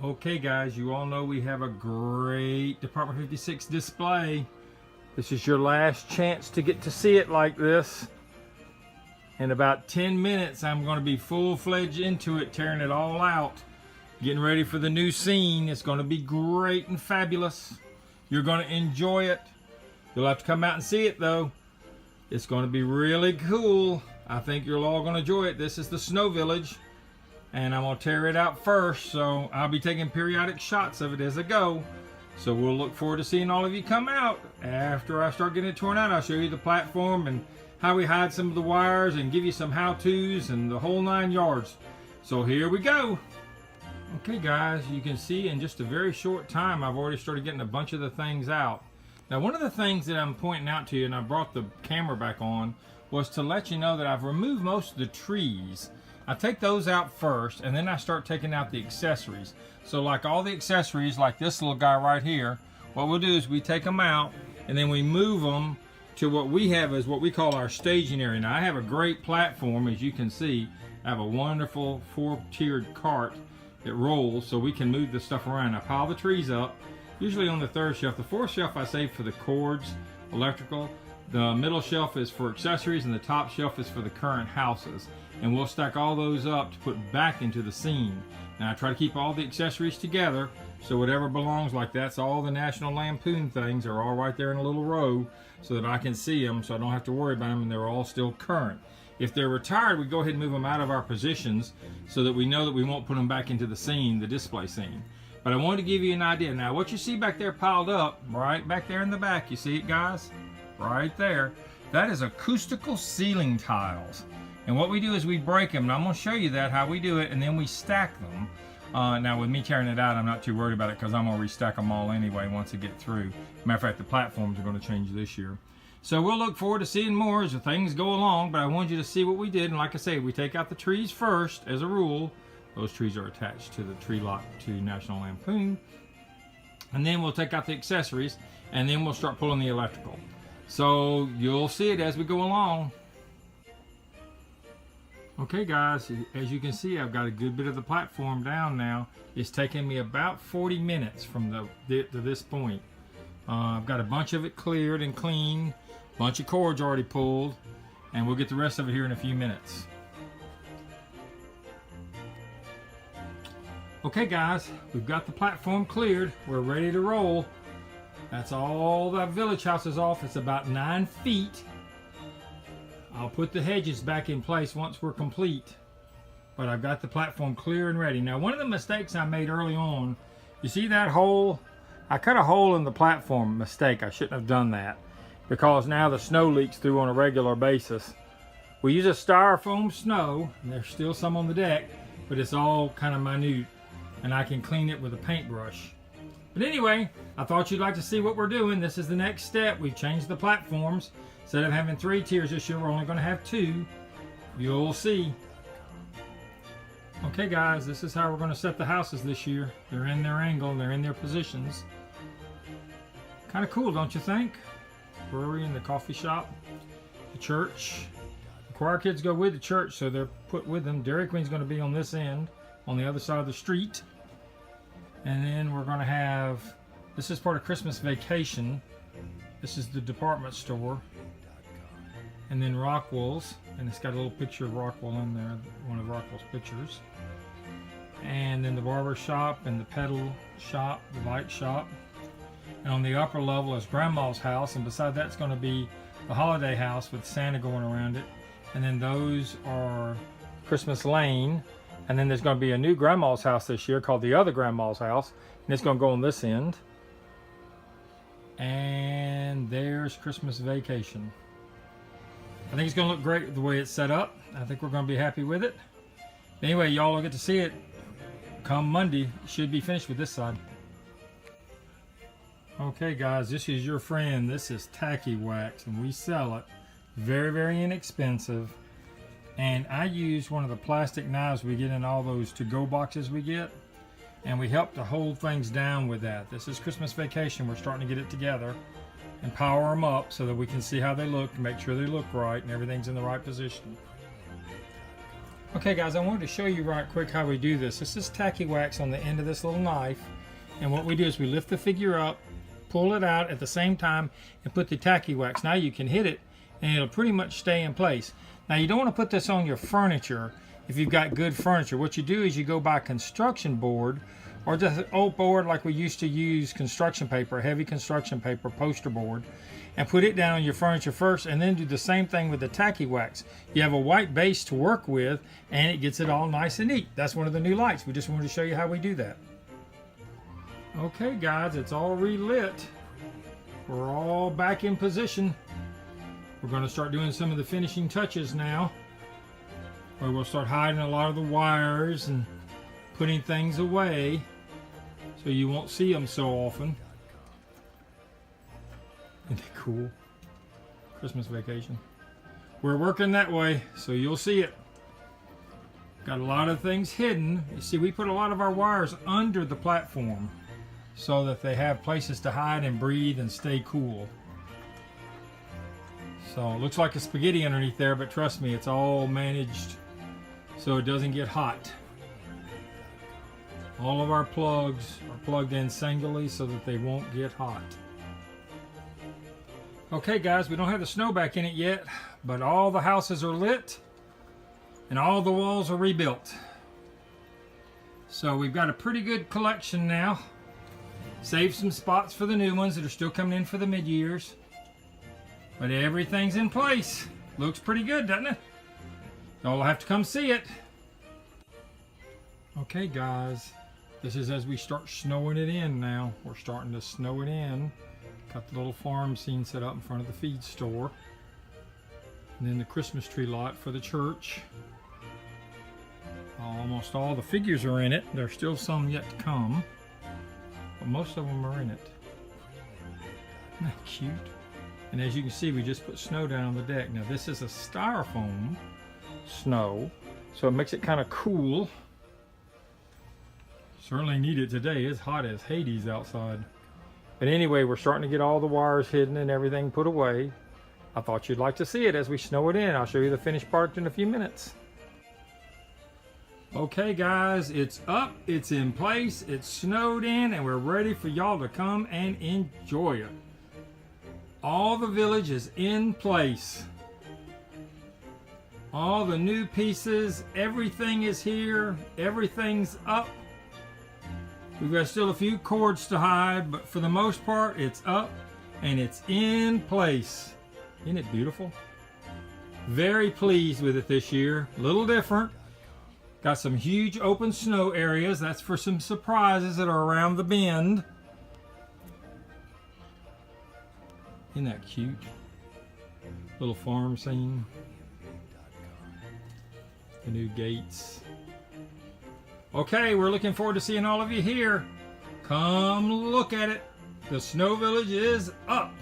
Okay guys, you all know we have a great Department 56 display. This is your last chance to get to see it like this. In about 10 minutes, I'm going to be full-fledged into it, tearing it all out. Getting ready for the new scene. It's going to be great and fabulous. You're going to enjoy it. You'll have to come out and see it though. It's going to be really cool. I think you're all going to enjoy it. This is the Snow Village. And I'm going to tear it out first, so I'll be taking periodic shots of it as I go. So we'll look forward to seeing all of you come out. After I start getting it torn out, I'll show you the platform and how we hide some of the wires and give you some how-tos and the whole 9 yards. So here we go. Okay guys, you can see in just a very short time I've already started getting a bunch of the things out. Now one of the things that I'm pointing out to you, and I brought the camera back on, was to let you know that I've removed most of the trees. I take those out first, and then I start taking out the accessories. So like all the accessories, like this little guy right here, what we'll do is we take them out, and then we move them to what we have as what we call our staging area. Now I have a great platform, as you can see. I have a wonderful 4-tiered cart that rolls, so we can move the stuff around. I pile the trees up, usually on the 3rd shelf. The 4th shelf I save for the cords, electrical. The middle shelf is for accessories, and the top shelf is for the current houses. And we'll stack all those up to put back into the scene. Now I try to keep all the accessories together, so whatever belongs, like that's all the National Lampoon things are all right there in a little row so that I can see them, so I don't have to worry about them, and they're all still current. If they're retired, we go ahead and move them out of our positions so that we know that we won't put them back into the scene, the display scene. But I wanted to give you an idea. Now what you see back there piled up, right back there in the back, you see it guys? Right there. That is acoustical ceiling tiles. And what we do is we break them, and I'm going to show you that, how we do it, and then we stack them. Now with me tearing it out, I'm not too worried about it because I'm going to restack them all anyway once I get through. Matter of fact, the platforms are going to change this year. So we'll look forward to seeing more as the things go along, but I wanted you to see what we did. And like I say, we take out the trees first as a rule. Those trees are attached to the tree lot to National Lampoon. And then we'll take out the accessories, and then we'll start pulling the electrical. So you'll see it as we go along. Okay guys, as you can see, I've got a good bit of the platform down now. It's taken me about 40 minutes from to this point. I've got a bunch of it cleared and clean, a bunch of cords already pulled, and we'll get the rest of it here in a few minutes. Okay guys, we've got the platform cleared. We're ready to roll. That's all the village house is off. It's about 9 feet. I'll put the hedges back in place once we're complete, but I've got the platform clear and ready. Now one of the mistakes I made early on, you see that hole? I cut a hole in the platform. Mistake, I shouldn't have done that, because now the snow leaks through on a regular basis. We use a styrofoam snow, and there's still some on the deck, but it's all kind of minute, and I can clean it with a paintbrush. But anyway, I thought you'd like to see what we're doing. This is the next step. We've changed the platforms. Instead of having 3 tiers this year, we're only going to have 2. You'll see. Okay guys, this is how we're going to set the houses this year. They're in their angle, they're in their positions. Kind of cool, don't you think? Brewery and the coffee shop, the church. The choir kids go with the church, so they're put with them. Dairy Queen's going to be on this end, on the other side of the street. And then we're going to have, this is part of Christmas Vacation. This is the department store. And then Rockwell's, and it's got a little picture of Rockwell in there, one of Rockwell's pictures. And then the barber shop and the pedal shop, the bike shop. And on the upper level is Grandma's house, and beside that's going to be the holiday house with Santa going around it. And then those are Christmas Lane. And then there's going to be a new Grandma's house this year called the Other Grandma's House, and it's going to go on this end. And there's Christmas Vacation. I think it's going to look great the way it's set up. I think we're going to be happy with it. Anyway, y'all will get to see it come Monday. It should be finished with this side. Okay guys, this is your friend. This is Tacky Wax, and we sell it. Very, very inexpensive. And I use one of the plastic knives we get in all those to-go boxes we get. And we help to hold things down with that. This is Christmas Vacation. We're starting to get it together and power them up so that we can see how they look and make sure they look right and everything's in the right position. Okay guys, I wanted to show you right quick how we do this. This is tacky wax on the end of this little knife, and what we do is we lift the figure up, pull it out at the same time, and put the tacky wax. Now you can hit it and it'll pretty much stay in place. Now you don't want to put this on your furniture if you've got good furniture. What you do is you go buy construction board, or just an old board like we used to use construction paper, heavy construction paper, poster board, and put it down on your furniture first, and then do the same thing with the tacky wax. You have a white base to work with, and it gets it all nice and neat. That's one of the new lights. We just wanted to show you how we do that. Okay guys, it's all relit. We're all back in position. We're going to start doing some of the finishing touches now, where we'll start hiding a lot of the wires and putting things away so you won't see them so often. Isn't that cool? Christmas vacation. We're working that way, so you'll see it. Got a lot of things hidden. You see, we put a lot of our wires under the platform so that they have places to hide and breathe and stay cool. So it looks like a spaghetti underneath there, but trust me, it's all managed so it doesn't get hot. All of our plugs are plugged in singly so that they won't get hot. Okay guys, we don't have the snow back in it yet, but all the houses are lit and all the walls are rebuilt. So we've got a pretty good collection now. Save some spots for the new ones that are still coming in for the mid-years. But everything's in place. Looks pretty good, doesn't it? Y'all have to come see it. Okay guys, this is as we start snowing it in now. We're starting to snow it in. Got the little farm scene set up in front of the feed store. And then the Christmas tree lot for the church. Almost all the figures are in it. There's still some yet to come, but most of them are in it. Isn't that cute? And as you can see, we just put snow down on the deck. Now this is a styrofoam snow, so it makes it kind of cool. Certainly need it today. It's hot as Hades outside. But anyway, we're starting to get all the wires hidden and everything put away. I thought you'd like to see it as we snow it in. I'll show you the finished product in a few minutes. Okay guys, it's up, it's in place, it's snowed in, and we're ready for y'all to come and enjoy it. All the village is in place. All the new pieces, everything is here, everything's up. We've got still a few cords to hide, but for the most part, it's up and it's in place. Isn't it beautiful? Very pleased with it this year. A little different. Got some huge open snow areas. That's for some surprises that are around the bend. Isn't that cute? Little farm scene. The new gates. Okay, we're looking forward to seeing all of you here. Come look at it. The Snow Village is up.